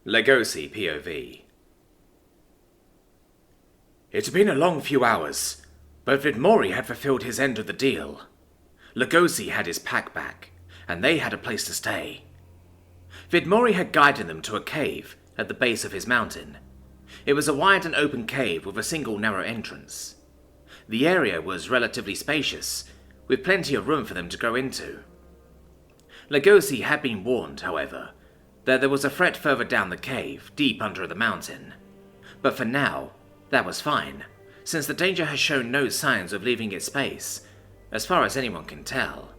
Legosi POV. It had been a long few hours, but Vidmori had fulfilled his end of the deal. Legosi had his pack back, and they had a place to stay. Vidmori had guided them to a cave at the base of his mountain. It was a wide and open cave with a single narrow entrance. The area was relatively spacious, with plenty of room for them to grow into. Legosi had been warned, however, that there was a threat further down the cave, deep under the mountain. But for now, that was fine, since the danger has shown no signs of leaving its space, as far as anyone can tell.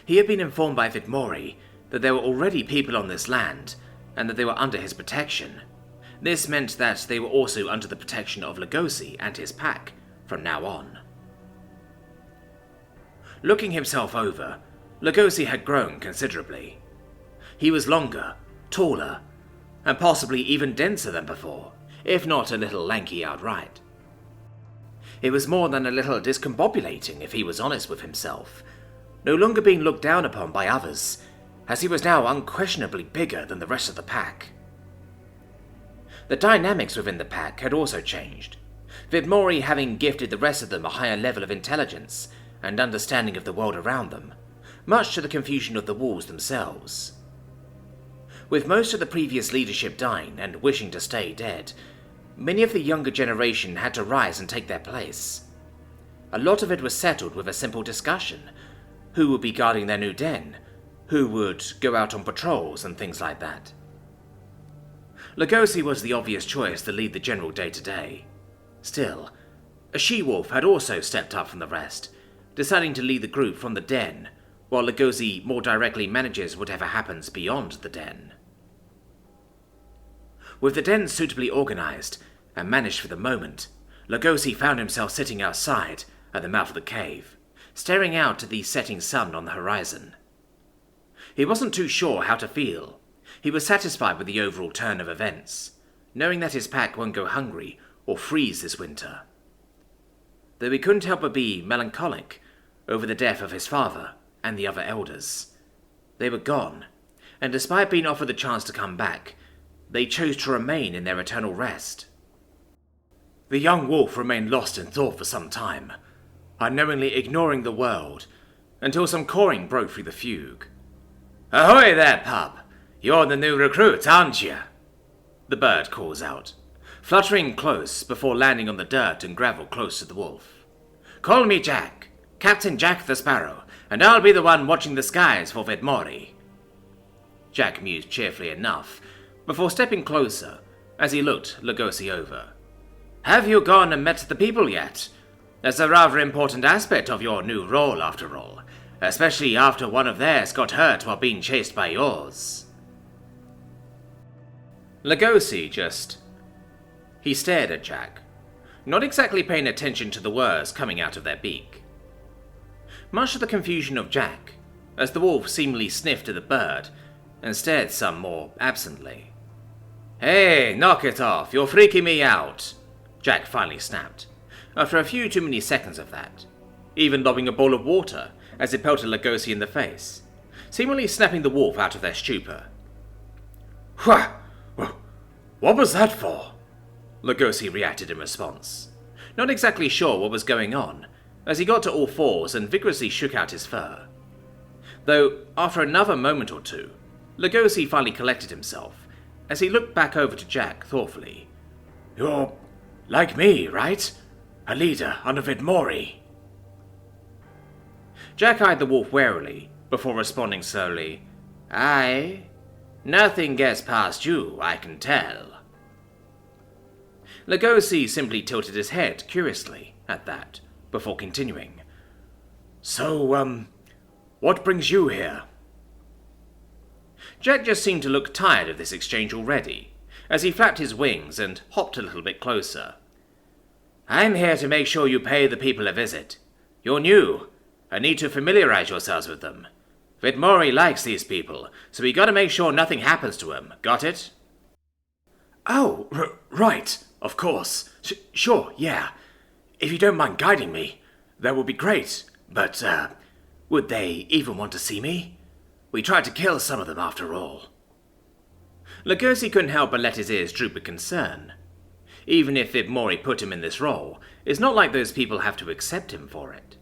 He had been informed by Vidmori that there were already people on this land, and that they were under his protection. This meant that they were also under the protection of Legosi and his pack from now on. Looking himself over, Legosi had grown considerably. He was longer, taller, and possibly even denser than before, if not a little lanky outright. It was more than a little discombobulating if he was honest with himself, no longer being looked down upon by others, as he was now unquestionably bigger than the rest of the pack. The dynamics within the pack had also changed, Vidmori having gifted the rest of them a higher level of intelligence and understanding of the world around them, much to the confusion of the wolves themselves. With most of the previous leadership dying and wishing to stay dead, many of the younger generation had to rise and take their place. A lot of it was settled with a simple discussion: who would be guarding their new den, who would go out on patrols and things like that. Legosi was the obvious choice to lead the general day-to-day. Still, a she-wolf had also stepped up from the rest, deciding to lead the group from the den, while Legosi more directly manages whatever happens beyond the den. With the den suitably organized and managed for the moment, Legosi found himself sitting outside at the mouth of the cave, staring out at the setting sun on the horizon. He wasn't too sure how to feel. He was satisfied with the overall turn of events, knowing that his pack won't go hungry or freeze this winter. Though he couldn't help but be melancholic over the death of his father and the other elders. They were gone, and despite being offered the chance to come back, they chose to remain in their eternal rest. The young wolf remained lost in thought for some time, unknowingly ignoring the world, until some cawing broke through the fugue. "Ahoy there, pup! You're the new recruit, aren't you?" the bird calls out, fluttering close before landing on the dirt and gravel close to the wolf. "Call me Jack, Captain Jack the Sparrow, and I'll be the one watching the skies for Vidmori." Jack mused cheerfully enough, before stepping closer as he looked Legosi over. "Have you gone and met the people yet? That's a rather important aspect of your new role, after all, especially after one of theirs got hurt while being chased by yours." Legosi He stared at Jack, not exactly paying attention to the words coming out of their beak. Much to the confusion of Jack, as the wolf seemingly sniffed at the bird and stared some more absently. "Hey, knock it off, you're freaking me out," Jack finally snapped, after a few too many seconds of that, even lobbing a bowl of water as it pelted Legosi in the face, seemingly snapping the wolf out of their stupor. "What was that for?" Legosi reacted in response, not exactly sure what was going on, as he got to all fours and vigorously shook out his fur. Though, after another moment or two, Legosi finally collected himself, as he looked back over to Jack thoughtfully. "You're like me, right? A leader under Vidmori." Jack eyed the wolf warily, before responding slowly, "Aye, nothing gets past you, I can tell." Legosi simply tilted his head curiously at that, before continuing. "So, what brings you here?" Jack just seemed to look tired of this exchange already, as he flapped his wings and hopped a little bit closer. "I'm here to make sure you pay the people a visit. You're new, and need to familiarize yourselves with them. Vidmori likes these people, so we gotta make sure nothing happens to him, got it?" "Oh, right, of course. Sure, yeah. If you don't mind guiding me, that would be great. But, would they even want to see me? We tried to kill some of them after all." Legosi couldn't help but let his ears droop with concern. Even if Ibmori put him in this role, it's not like those people have to accept him for it.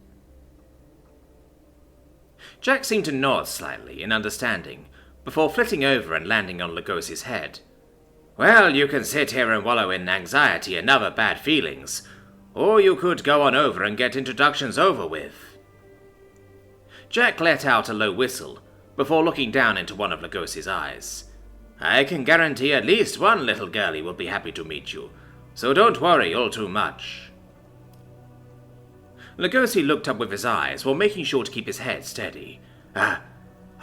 Jack seemed to nod slightly in understanding, before flitting over and landing on Legosi's head. Well, you can sit here and wallow in anxiety and other bad feelings, or you could go on over and get introductions over with. Jack let out a low whistle, before looking down into one of Legosi's eyes. I can guarantee at least one little girlie will be happy to meet you, so don't worry all too much. Legosi looked up with his eyes while making sure to keep his head steady. Are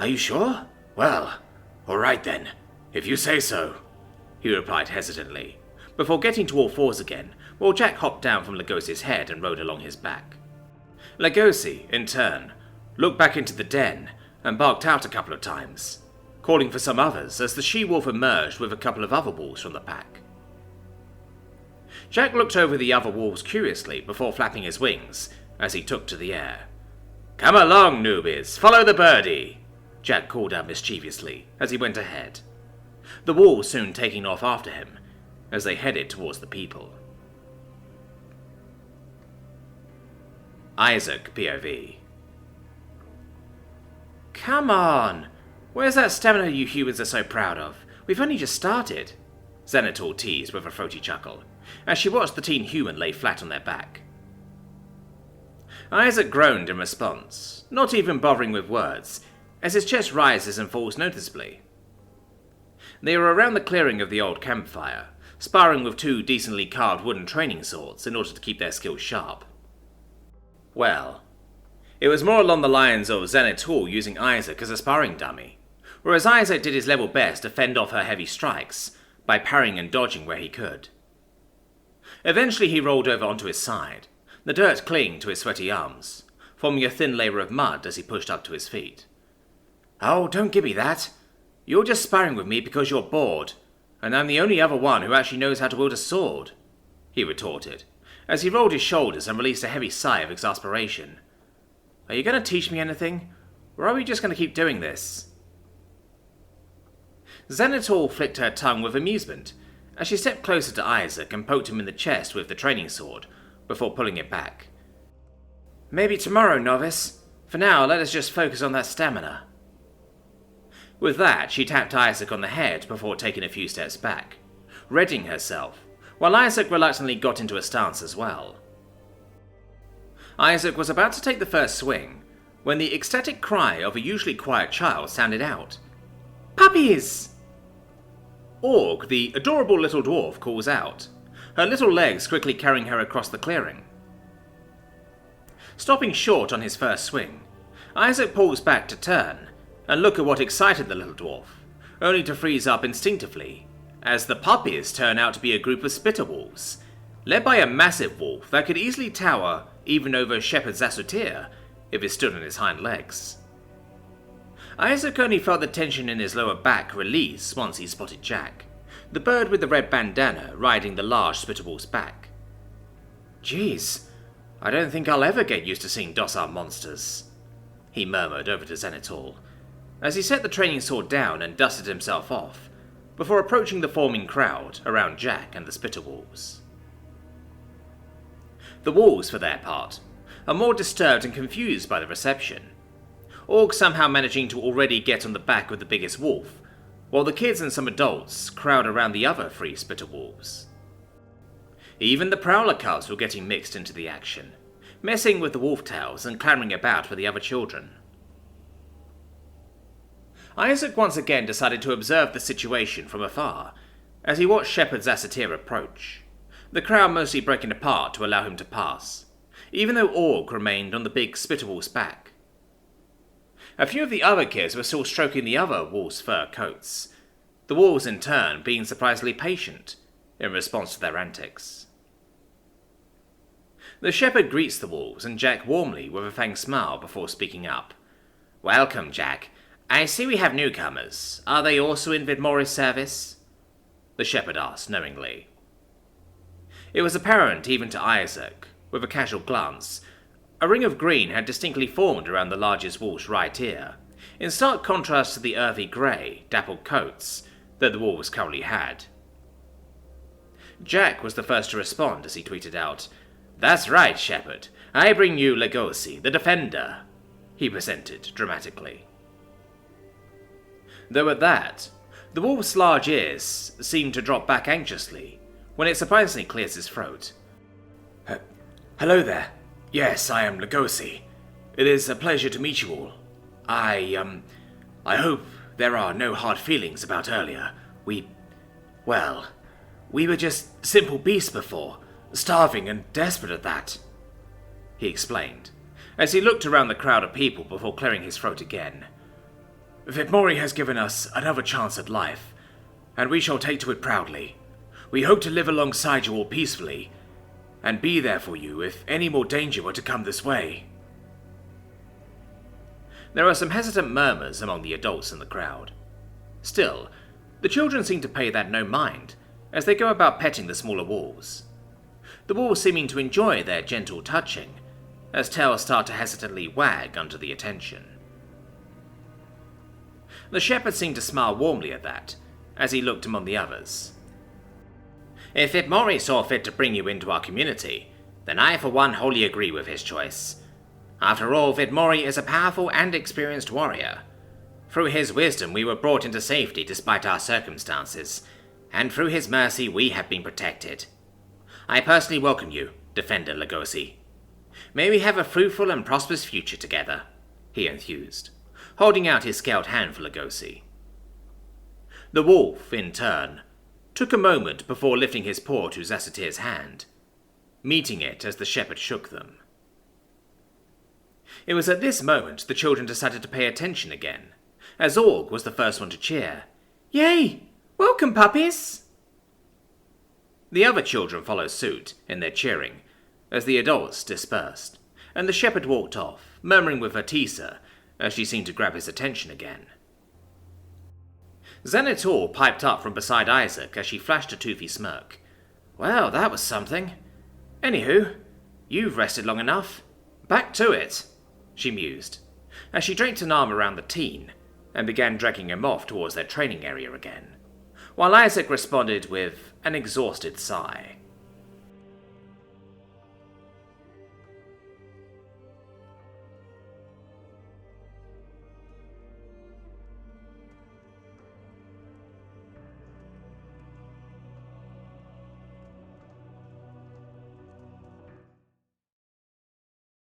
you sure? Well, all right then, if you say so, he replied hesitantly, before getting to all fours again, while Jack hopped down from Legosi's head and rode along his back. Legosi, in turn, looked back into the den and barked out a couple of times, calling for some others as the she-wolf emerged with a couple of other wolves from the pack. Jack looked over the other wolves curiously before flapping his wings as he took to the air. Come along, newbies, follow the birdie, Jack called out mischievously as he went ahead, the wolves soon taking off after him as they headed towards the people. Isaac POV. Come on! Where's that stamina you humans are so proud of? We've only just started, Xanator teased with a throaty chuckle, as she watched the teen human lay flat on their back. Isaac groaned in response, not even bothering with words, as his chest rises and falls noticeably. They were around the clearing of the old campfire, sparring with two decently carved wooden training swords in order to keep their skills sharp. Well, it was more along the lines of Xanator using Isaac as a sparring dummy, whereas Isaac did his level best to fend off her heavy strikes by parrying and dodging where he could. Eventually he rolled over onto his side, the dirt clinging to his sweaty arms, forming a thin layer of mud as he pushed up to his feet. Oh, don't give me that. You're just sparring with me because you're bored, and I'm the only other one who actually knows how to wield a sword, he retorted, as he rolled his shoulders and released a heavy sigh of exasperation. Are you going to teach me anything, or are we just going to keep doing this? Xanator flicked her tongue with amusement, as she stepped closer to Isaac and poked him in the chest with the training sword, before pulling it back. Maybe tomorrow, novice. For now, let us just focus on that stamina. With that, she tapped Isaac on the head before taking a few steps back, readying herself, while Isaac reluctantly got into a stance as well. Isaac was about to take the first swing, when the ecstatic cry of a usually quiet child sounded out. Puppies! Org, the adorable little dwarf, calls out, her little legs quickly carrying her across the clearing. Stopping short on his first swing, Isaac pulls back to turn and look at what excited the little dwarf, only to freeze up instinctively, as the puppies turn out to be a group of spitter wolves, led by a massive wolf that could easily tower even over Shepherd Zassutir if it stood on its hind legs. Isaac only felt the tension in his lower back release once he spotted Jack, the bird with the red bandana riding the large spitter wolf's back. Jeez, I don't think I'll ever get used to seeing docile monsters, he murmured over to Xanator, as he set the training sword down and dusted himself off, before approaching the forming crowd around Jack and the spitter wolves. The wolves, for their part, are more disturbed and confused by the reception, Org somehow managing to already get on the back of the biggest wolf, while the kids and some adults crowd around the other 3 spitter wolves. Even the prowler cubs were getting mixed into the action, messing with the wolf tails and clambering about for the other children. Isaac once again decided to observe the situation from afar, as he watched Shepherd Zassutir approach, the crowd mostly breaking apart to allow him to pass, even though Org remained on the big spitter wolf's back. A few of the other kids were still stroking the other wolves' fur coats, the wolves in turn being surprisingly patient in response to their antics. The shepherd greets the wolves and Jack warmly with a fang smile before speaking up. Welcome, Jack. I see we have newcomers. Are they also in Vidmori's service? The shepherd asked knowingly. It was apparent even to Isaac, with a casual glance. A ring of green had distinctly formed around the largest wolf's right ear, in stark contrast to the earthy grey, dappled coats that the wolves currently had. Jack was the first to respond as he tweeted out, "That's right, Shepherd. I bring you Legosi, the Defender," he presented dramatically. Though at that, the wolf's large ears seemed to drop back anxiously when it surprisingly clears his throat. "Hello there. Yes, I am Legosi. It is a pleasure to meet you all. I hope there are no hard feelings about earlier. We were just simple beasts before, starving and desperate at that," he explained, as he looked around the crowd of people before clearing his throat again. "Vidmori has given us another chance at life, and we shall take to it proudly. We hope to live alongside you all peacefully, and be there for you if any more danger were to come this way." There are some hesitant murmurs among the adults in the crowd. Still, the children seem to pay that no mind as they go about petting the smaller wolves. The wolves seeming to enjoy their gentle touching, as tails start to hesitantly wag under the attention. The shepherd seemed to smile warmly at that, as he looked among the others. "If Vidmori saw fit to bring you into our community, then I for one wholly agree with his choice. After all, Vidmori is a powerful and experienced warrior. Through his wisdom we were brought into safety despite our circumstances, and through his mercy we have been protected. I personally welcome you, Defender Legosi. May we have a fruitful and prosperous future together," he enthused, holding out his scaled hand for Legosi. The wolf, in turn, took a moment before lifting his paw to Zassatir's hand, meeting it as the shepherd shook them. It was at this moment the children decided to pay attention again, as Org was the first one to cheer. "Yay! Welcome, puppies!" The other children followed suit in their cheering, as the adults dispersed, and the shepherd walked off, murmuring with Atisa as she seemed to grab his attention again. Xanator piped up from beside Isaac as she flashed a toothy smirk. "Well, that was something. Anywho, you've rested long enough. Back to it," she mused, as she draped an arm around the teen and began dragging him off towards their training area again, while Isaac responded with an exhausted sigh.